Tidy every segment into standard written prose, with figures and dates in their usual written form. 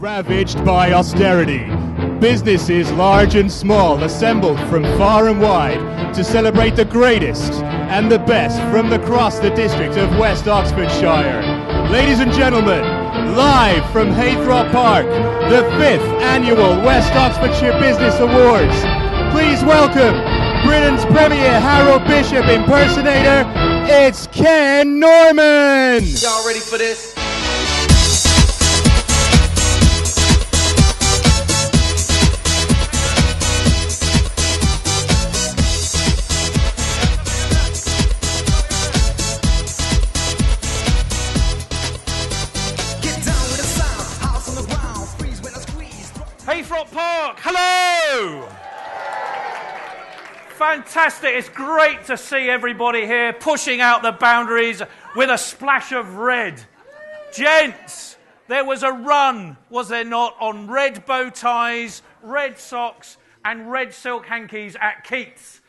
Ravaged by austerity. Businesses large and small assembled from far and wide to celebrate the greatest and the best from across the district of West Oxfordshire. Ladies and gentlemen, live from Heythrop Park, the 5th annual West Oxfordshire Business Awards. Please welcome Britain's premier Harold Bishop impersonator, it's Ken Norman! Y'all ready for this? Heythrop Park, hello! Fantastic, it's great to see everybody here pushing out the boundaries with a splash of red. Gents, there was a run, was there not, on red bow ties, red socks and red silk hankies at Keats.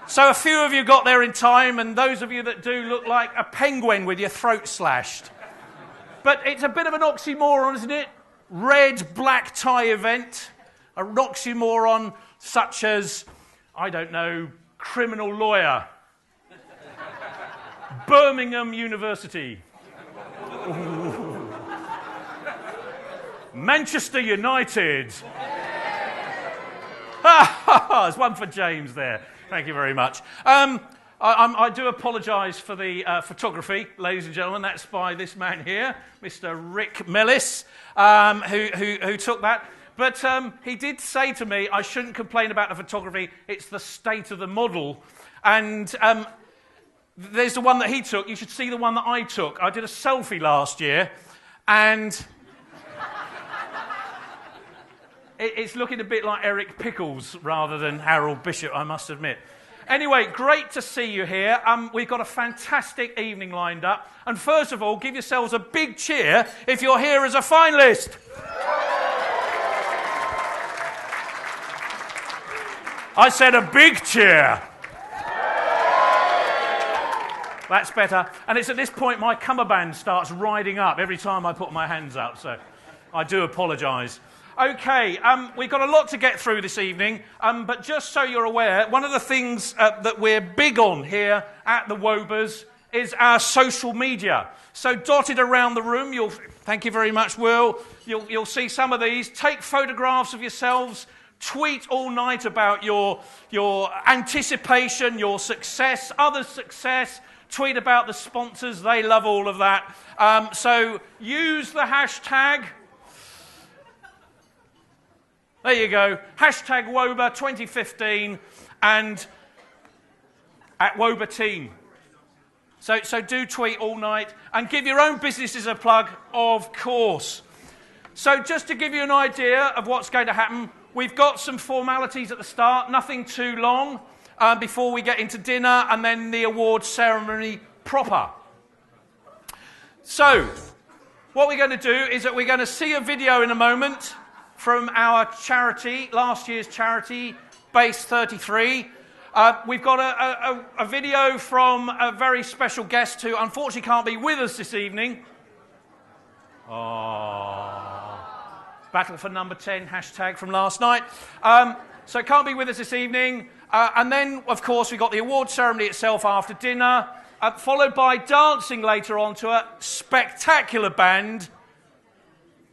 So a few of you got there in time, and those of you that do look like a penguin with your throat slashed. But it's a bit of an oxymoron, isn't it? Red black tie event, an oxymoron such as, I don't know, criminal lawyer, Birmingham University, Manchester United. There's one for James there. Thank you very much. I do apologise for the photography, ladies and gentlemen. That's by this man here, Mr. Rick Mellis, who took that. But he did say to me I shouldn't complain about the photography, it's the state of the model. And there's the one that he took. You should see the one that I took. I did a selfie last year, and it's looking a bit like Eric Pickles rather than Harold Bishop, I must admit. Anyway, great to see you here. We've got a fantastic evening lined up. And first of all, give yourselves a big cheer if you're here as a finalist. I said a big cheer. That's better. And it's at this point my cummerbund starts riding up every time I put my hands up, so I do apologise. Okay, we've got a lot to get through this evening, but just so you're aware, one of the things that we're big on here at the WOBAs is our social media. So dotted around the room, thank you very much, Will, you'll see some of these. Take photographs of yourselves, tweet all night about your anticipation, your success, others' success, tweet about the sponsors, they love all of that. So use the hashtag. There you go, hashtag WOBA 2015 and at WOBA team. So do tweet all night and give your own businesses a plug, of course. So just to give you an idea of what's going to happen, we've got some formalities at the start, nothing too long, before we get into dinner and then the awards ceremony proper. So, what we're going to do is that we're going to see a video in a moment from our charity, last year's charity, Base 33. We've got a video from a very special guest who unfortunately can't be with us this evening. Oh. Battle for number 10 hashtag from last night. So can't be with us this evening. And then, of course, we've got the award ceremony itself after dinner, followed by dancing later on to a spectacular band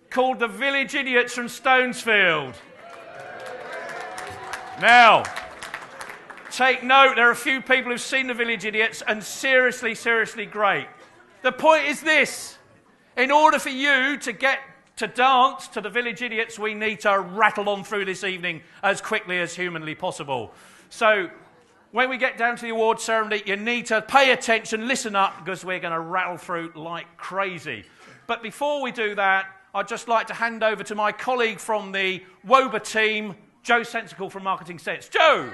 called the Village Idiots from Stonesfield. Now, take note, there are a few people who've seen the Village Idiots, and seriously, seriously great. The point is this: in order for you to get to dance to the Village Idiots, we need to rattle on through this evening as quickly as humanly possible. So, when we get down to the award ceremony, you need to pay attention, listen up, because we're going to rattle through like crazy. But before we do that, I'd just like to hand over to my colleague from the WOBA team, Joe Sensical from Marketing Sense. Joe!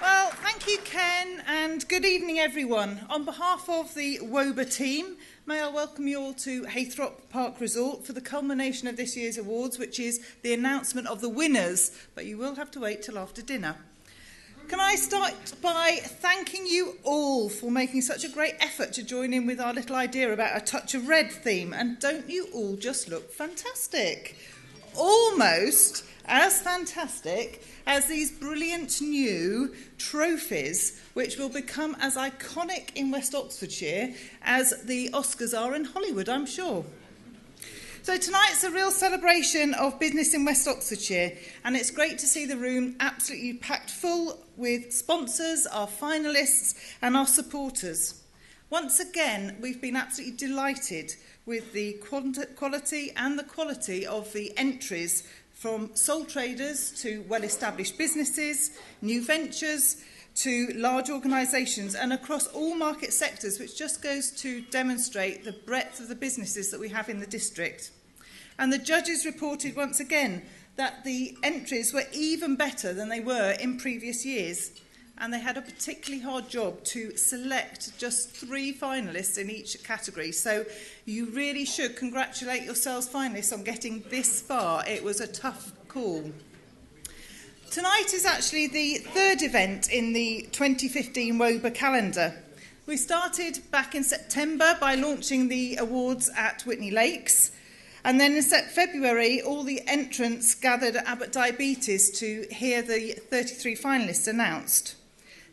Well, thank you, Ken, and good evening, everyone. On behalf of the WOBA team, may I welcome you all to Heythrop Park Resort for the culmination of this year's awards, which is the announcement of the winners, but you will have to wait till after dinner. Can I start by thanking you all for making such a great effort to join in with our little idea about a touch of red theme? And don't you all just look fantastic? Almost as fantastic as these brilliant new trophies, which will become as iconic in West Oxfordshire as the Oscars are in Hollywood, I'm sure. So tonight's a real celebration of business in West Oxfordshire, and it's great to see the room absolutely packed full with sponsors, our finalists and our supporters. Once again, we've been absolutely delighted with the quality and the quality of the entries from sole traders to well-established businesses, new ventures to large organisations, and across all market sectors, which just goes to demonstrate the breadth of the businesses that we have in the district. And the judges reported once again that the entries were even better than they were in previous years, and they had a particularly hard job to select just 3 finalists in each category. So you really should congratulate yourselves, finalists, on getting this far. It was a tough call. Tonight is actually the 3rd event in the 2015 WOBA calendar. We started back in September by launching the awards at Whitney Lakes. And then in February, all the entrants gathered at Abbott Diabetes to hear the 33 finalists announced.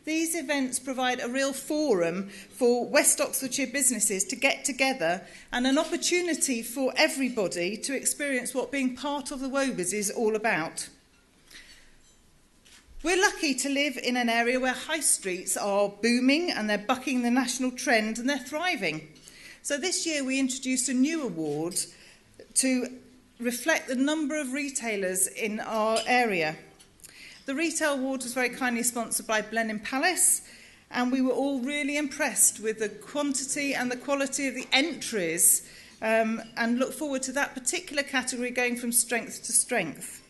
These events provide a real forum for West Oxfordshire businesses to get together and an opportunity for everybody to experience what being part of the WOBAs is all about. We're lucky to live in an area where high streets are booming and they're bucking the national trend and they're thriving. So this year we introduced a new award to reflect the number of retailers in our area. The Retail Award was very kindly sponsored by Blenheim Palace, and we were all really impressed with the quantity and the quality of the entries, and look forward to that particular category going from strength to strength.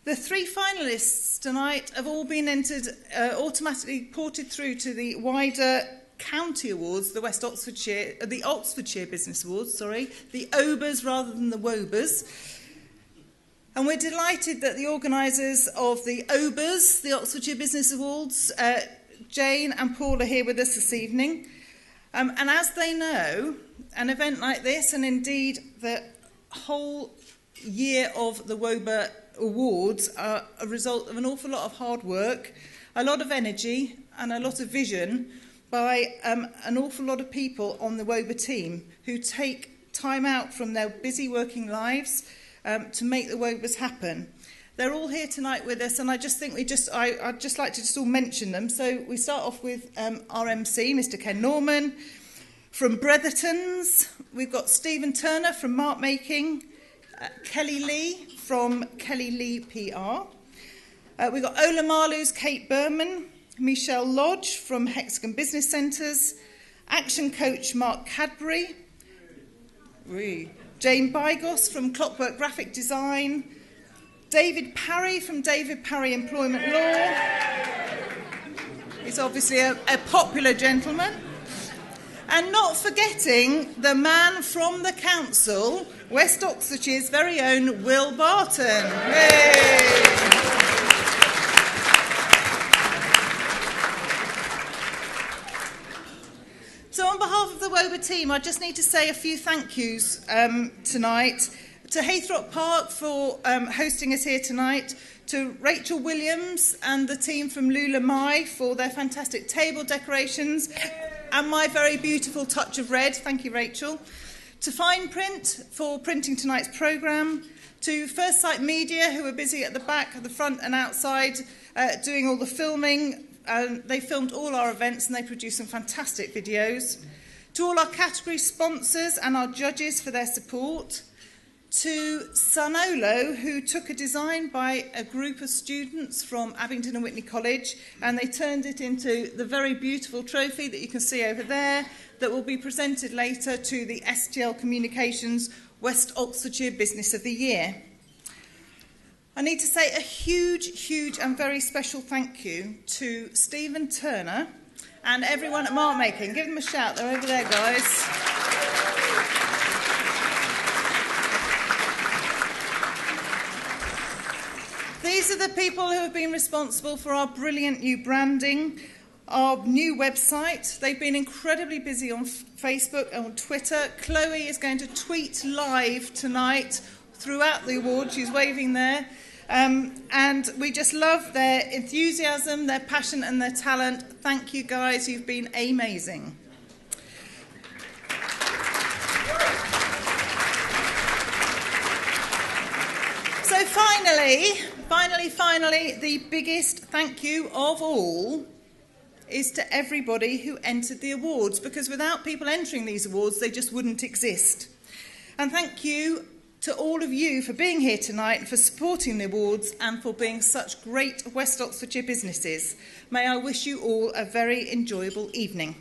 The 3 finalists tonight have all been entered, automatically ported through to the wider County Awards, the Oxfordshire Business Awards, the OBAs rather than the WOBAs. And we're delighted that the organisers of the OBAs, the Oxfordshire Business Awards, Jane and Paul are here with us this evening. And as they know, an event like this, and indeed the whole year of the WOBA Awards, are a result of an awful lot of hard work, a lot of energy and a lot of vision by an awful lot of people on the WOBA team who take time out from their busy working lives to make the WOBAs happen. They're all here tonight with us, and I just think I'd just like to just all mention them. So we start off with our MC, Mr. Ken Norman. From Bretherton's, we've got Stephen Turner from Mark Making, Kelly Lee from Kelly Lee PR. We've got Ola Marlu's Kate Berman, Michelle Lodge from Hexagon Business Centres, Action Coach Mark Cadbury, Jane Bygos from Clockwork Graphic Design, David Parry from David Parry Employment Law. He's obviously a popular gentleman. And not forgetting the man from the council, West Oxfordshire's very own Will Barton. Yay! So on behalf of the WOBA team, I just need to say a few thank yous tonight. To Heythrop Park for hosting us here tonight. To Rachel Williams and the team from Lula Mai for their fantastic table decorations. And my very beautiful touch of red. Thank you, Rachel. To Fine Print for printing tonight's programme. To First Sight Media, who are busy at the back, the front and outside, doing all the filming. They filmed all our events and they produced some fantastic videos. To all our category sponsors and our judges for their support. To Sunolo, who took a design by a group of students from Abingdon and Whitney College, and they turned it into the very beautiful trophy that you can see over there, that will be presented later to the STL Communications West Oxfordshire Business of the Year. I need to say a huge and very special thank you to Stephen Turner and everyone at Mark Making. Give them a shout, they're over there, guys. These to the people who have been responsible for our brilliant new branding, our new website. They've been incredibly busy on Facebook and on Twitter. Chloe is going to tweet live tonight throughout the award. She's waving there. And we just love their enthusiasm, their passion and their talent. Thank you guys, you've been amazing. So finally, the biggest thank you of all is to everybody who entered the awards, because without people entering these awards, they just wouldn't exist. And thank you to all of you for being here tonight and for supporting the awards and for being such great West Oxfordshire businesses. May I wish you all a very enjoyable evening.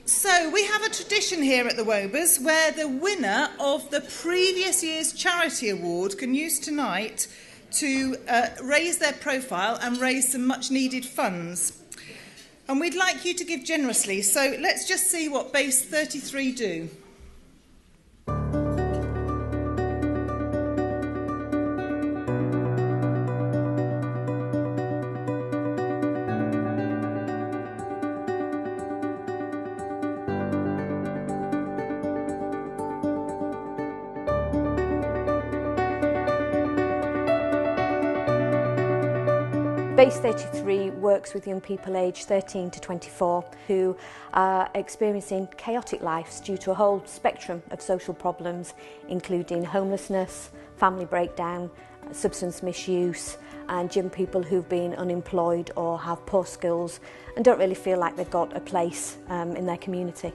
So we have a tradition here at the WOBAs where the winner of the previous year's charity award can use tonight to raise their profile and raise some much needed funds. And we'd like you to give generously, so let's just see what Base 33 do. Base 33 works with young people aged 13 to 24 who are experiencing chaotic lives due to a whole spectrum of social problems, including homelessness, family breakdown, substance misuse, and young people who've been unemployed or have poor skills and don't really feel like they've got a place in their community.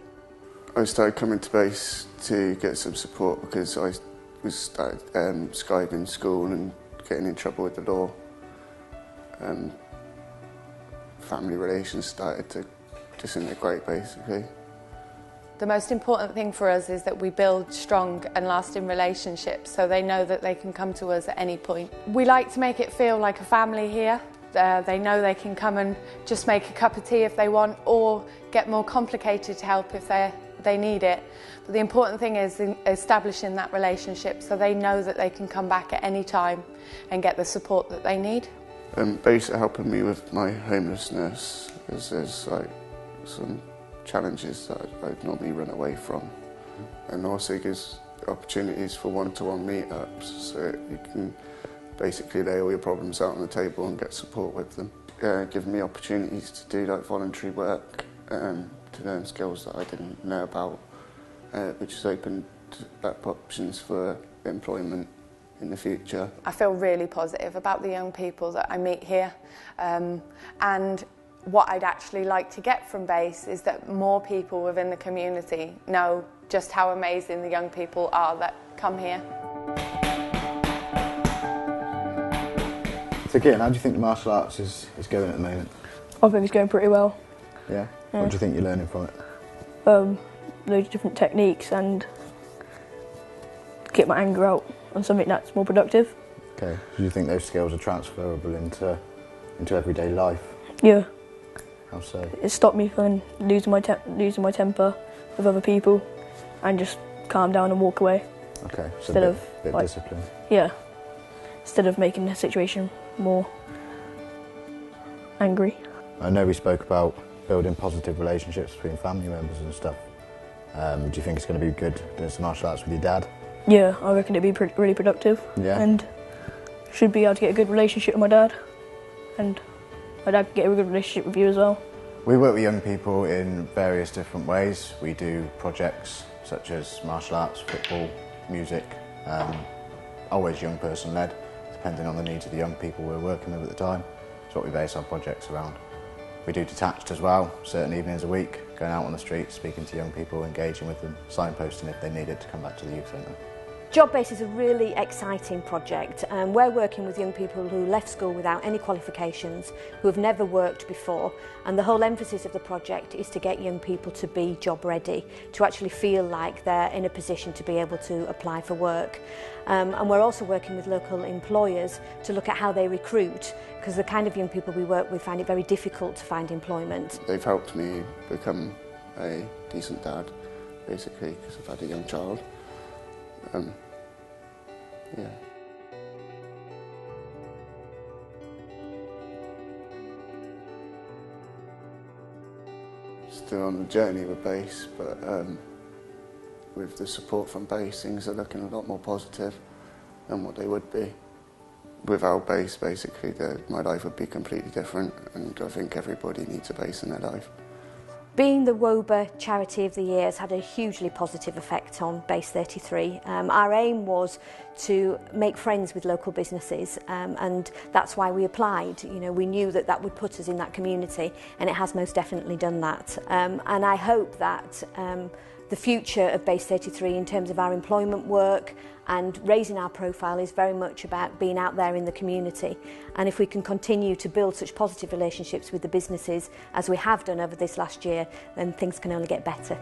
I started coming to Base to get some support because I started skiving school and getting in trouble with the law. Family relations started to disintegrate, basically. The most important thing for us is that we build strong and lasting relationships so they know that they can come to us at any point. We like to make it feel like a family here. They know they can come and just make a cup of tea if they want, or get more complicated help if they need it. But the important thing is establishing that relationship so they know that they can come back at any time and get the support that they need. Base are helping me with my homelessness, as there's like some challenges that I'd normally run away from, and also gives opportunities for one-to-one meetups, so you can basically lay all your problems out on the table and get support with them. Giving me opportunities to do like voluntary work, to learn skills that I didn't know about, which has opened up options for employment in the future. I feel really positive about the young people that I meet here, and what I'd actually like to get from Base is that more people within the community know just how amazing the young people are that come here. So Kieran, how do you think the martial arts is going at the moment? I think it's going pretty well. Yeah? What do you think you're learning from it? Loads of different techniques and get my anger out on something that's more productive. Okay, do you think those skills are transferable into everyday life? Yeah. How so? It stopped me from losing my temper with other people and just calm down and walk away. Okay, so instead a of bit discipline. Yeah, instead of making the situation more angry. I know we spoke about building positive relationships between family members and stuff. Do you think it's going to be good doing some martial arts with your dad? Yeah, I reckon it'd be really productive. Yeah. And should be able to get a good relationship with my dad, and my dad can get a good relationship with you as well. We work with young people in various different ways. We do projects such as martial arts, football, music, always young person led, depending on the needs of the young people we're working with at the time. That's what we base our projects around. We do detached as well, certain evenings a week, going out on the streets, speaking to young people, engaging with them, signposting if they need it to come back to the youth centre. JobBase is a really exciting project. We're working with young people who left school without any qualifications, who have never worked before, and the whole emphasis of the project is to get young people to be job ready, to actually feel like they're in a position to be able to apply for work. And we're also working with local employers to look at how they recruit, because the kind of young people we work with find it very difficult to find employment. They've helped me become a decent dad, basically, because I've had a young child. Yeah. Still on the journey with Base, but with the support from Base, things are looking a lot more positive than what they would be. Without Base, basically, my life would be completely different, and I think everybody needs a Base in their life. Being the WOBA Charity of the Year has had a hugely positive effect on Base 33. Our aim was to make friends with local businesses, and that's why we applied. You know, we knew that that would put us in that community, and it has most definitely done that. And I hope that the future of Base 33 in terms of our employment work and raising our profile is very much about being out there in the community. And if we can continue to build such positive relationships with the businesses as we have done over this last year, then things can only get better.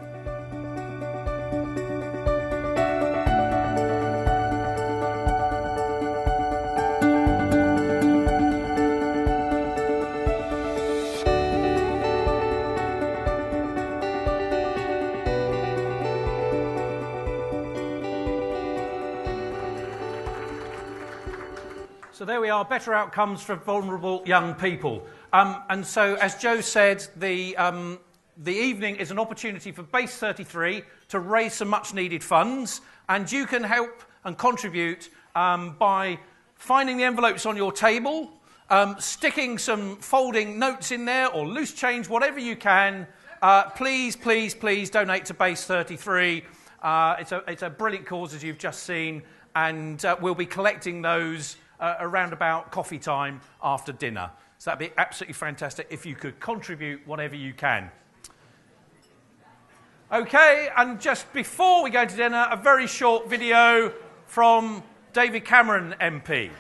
So there we are, better outcomes for vulnerable young people. And so, as Joe said, the evening is an opportunity for Base 33 to raise some much-needed funds, and you can help and contribute by finding the envelopes on your table, sticking some folding notes in there, or loose change, whatever you can. Please, please, please donate to Base 33. It's a brilliant cause, as you've just seen, and we'll be collecting those around about coffee time after dinner. So that'd be absolutely fantastic if you could contribute whatever you can. Okay, and just before we go to dinner, a very short video from David Cameron MP.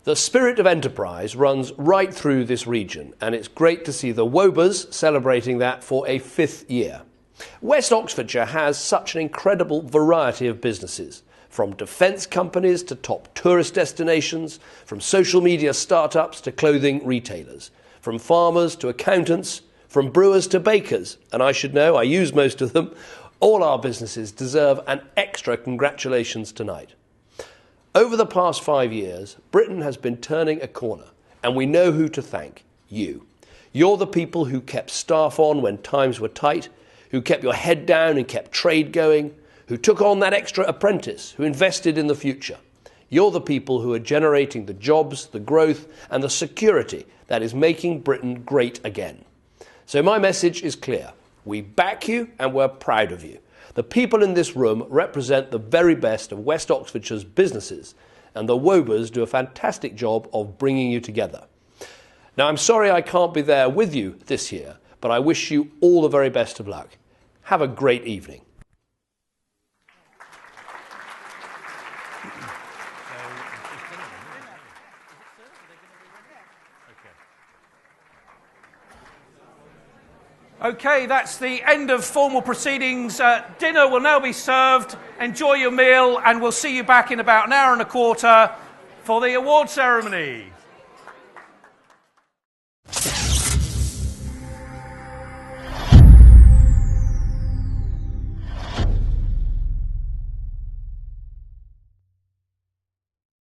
The spirit of enterprise runs right through this region, and it's great to see the WOBAs celebrating that for a 5th year. West Oxfordshire has such an incredible variety of businesses, from defence companies to top tourist destinations, from social media startups to clothing retailers, from farmers to accountants, from brewers to bakers, and I should know, I use most of them. All our businesses deserve an extra congratulations tonight. Over the past 5 years, Britain has been turning a corner, and we know who to thank: you. You're the people who kept staff on when times were tight, who kept your head down and kept trade going, who took on that extra apprentice, who invested in the future. You're the people who are generating the jobs, the growth, and the security that is making Britain great again. So my message is clear. We back you and we're proud of you. The people in this room represent the very best of West Oxfordshire's businesses, and the WOBAs do a fantastic job of bringing you together. Now, I'm sorry I can't be there with you this year, but I wish you all the very best of luck. Have a great evening. Okay, that's the end of formal proceedings. Dinner will now be served. Enjoy your meal, and we'll see you back in about an hour and a quarter for the award ceremony.